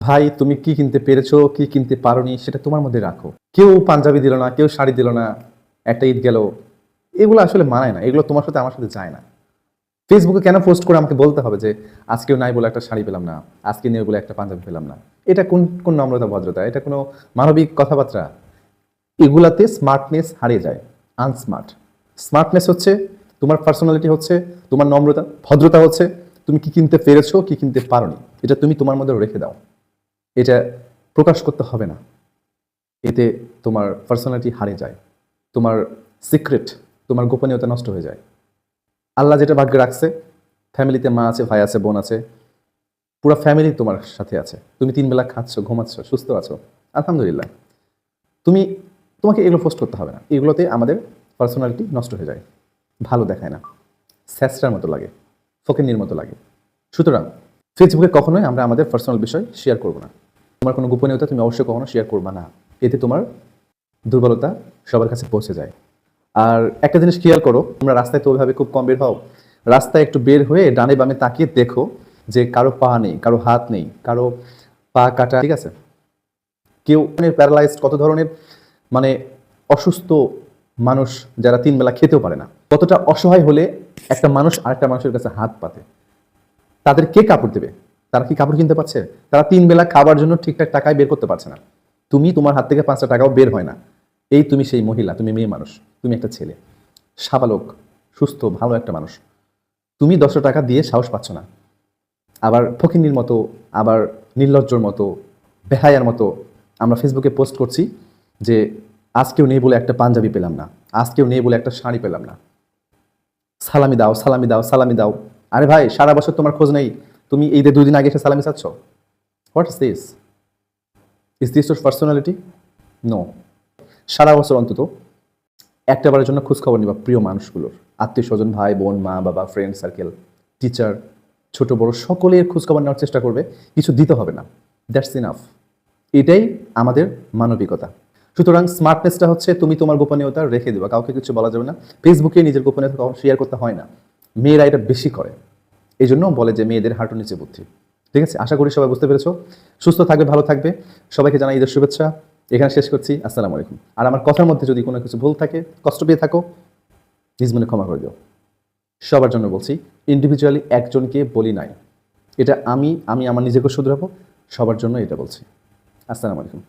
ভাই তুমি কি কিনতে পেরেছো কি কিনতে পারোনি সেটা তোমার মধ্যে রাখো। কেউ পাঞ্জাবি দিল না, কেউ শাড়ি দিল না, একটা ঈদ গেল, এগুলো আসলে মানায় না, এগুলো তোমার সাথে আমার সাথে যায় না। ফেসবুকে কেন পোস্ট করে আমাকে বলতে হবে যে আজকেও নাই বলে একটা শাড়ি পেলাম না, আজকে নেই বলে একটা পাঞ্জাবি পেলাম না? এটা কোন কোন নম্রতা ভদ্রতা? এটা কোনো মানবিক কথাবার্তা? এগুলাতে স্মার্টনেস হারিয়ে যায়। আনস্মার্ট। স্মার্টনেস হচ্ছে তোমার পার্সোনালিটি, হচ্ছে তোমার নম্রতা ভদ্রতা, হচ্ছে তুমি কি কিনতে পেরেছো কি কিনতে পারোনি এটা তুমি তোমার মধ্যে রেখে দাও। এটা প্রকাশ করতে হবে না। এতে তোমার পার্সোনালিটি হারিয়ে যায়, তোমার সিক্রেট, তোমার গোপনীয়তা নষ্ট হয়ে যায়। আল্লাহ যেটা ভাগ্যে রাখছে, ফ্যামিলিতে মা আছে, ভাই আছে, বোন আছে, পুরো ফ্যামিলি তোমার সাথে আছে, তুমি 3 বেলা খাচ্ছ, ঘুমাচ্ছ, সুস্থ আছো, আলহামদুলিল্লাহ। তুমি তোমাকে এগুলো পোস্ট করতে হবে না। এগুলোতে আমাদের পার্সোনালিটি নষ্ট হয়ে যায়, ভালো দেখায় না, স্যাসরার মতো লাগে, ফকিন্নির মতো লাগে। সুতরাং ফেসবুকে কখনোই আমরা আমাদের পার্সোনাল বিষয় শেয়ার করবো না। তোমার কোনো গোপনীয়তা তুমি অবশ্যই কখনো শেয়ার করবা না। এতে তোমার দুর্বলতা সবার কাছে পৌঁছে যায়। আর একটা জিনিস খেয়াল করো, তোমরা রাস্তায় তো ওইভাবে খুব কম বের হও, রাস্তায় একটু বের হয়ে ডানে বামে তাকিয়ে দেখো যে কারো পা নেই, কারো হাত নেই, কারো পা কাটা, ঠিক আছে? কেউ প্যারালাইজড, কত ধরনের মানে অসুস্থ মানুষ যারা 3 বেলা খেতেও পারে না। কতটা অসহায় হলে একটা মানুষ আরেকটা মানুষের কাছে হাত পাতে, তাদের কে কাপড় দেবে? তারা কি কাপড় কিনতে পারছে? তারা 3 বেলা খাবার জন্য ঠিকঠাক টাকায় বের করতে পারছে না। তুমি, তোমার হাত থেকে 5টা টাকাও বের হয় না। এই তুমি সেই মহিলা, তুমি মেয়ে মানুষ, তুমি একটা ছেলে, সাবালক, সুস্থ, ভালো একটা মানুষ, তুমি 10 টাকা দিয়ে সাহস পাচ্ছ না। আবার ফকিন্নির মতো, আবার নির্লজ্জর মতো, বেহায়ার মতো আমরা ফেসবুকে পোস্ট করছি যে আজকেও নেই বলে একটা পাঞ্জাবি পেলাম না, আজকেও নেই বলে একটা শাড়ি পেলাম না, সালামি দাও, সালামি দাও, সালামি দাও। আরে ভাই, সারা বছর তোমার খোঁজ নেই, তুমি ঈদে 2 দিন আগে এসে সালামি চাচ্ছ? What is this? Is this your personality? No. সারা বছর অন্তত একটা বারের জন্য খোঁজ খবর নিবা প্রিয় মানুষগুলোর, আত্মীয় স্বজন, ভাই বোন, মা বাবা, ফ্রেন্ড সার্কেল, টিচার, ছোট বড় সকলের খোঁজ খবর নেওয়ার চেষ্টা করবে। কিছু দিতে হবে না, দ্যাটস ইনাফ। এটাই আমাদের মানবিকতা। সুতরাং স্মার্টনেসটা হচ্ছে তুমি তোমার গোপনীয়তা রেখে দেবা, কাউকে কিছু বলা যাবে না। ফেসবুকে নিজের গোপনীয়তা কখনো শেয়ার করতে হয় না, মেয়েরা এটা বেশি করে। এই জন্য বলে যে মেয়েদের হাঁটু নিচে বুদ্ধি। ঠিক আছে, আশা করি সবাই বুঝতে পেরেছো। সুস্থ থাকবে, ভালো থাকবে। সবাইকে জানাই ঈদের শুভেচ্ছা। এখানে শেষ করছি। আসসালামু আলাইকুম। আর আমার কথার মধ্যে যদি কোনো কিছু ভুল থাকে, কষ্ট পেয়ে থাকো, নিজ মনে ক্ষমা করে দিও। সবার জন্য বলছি, ইন্ডিভিজুয়ালি একজনকে বলি নাই। এটা আমি আমার নিজেকে শুধরাবো, সবার জন্য এটা বলছি। আসসালামু আলাইকুম।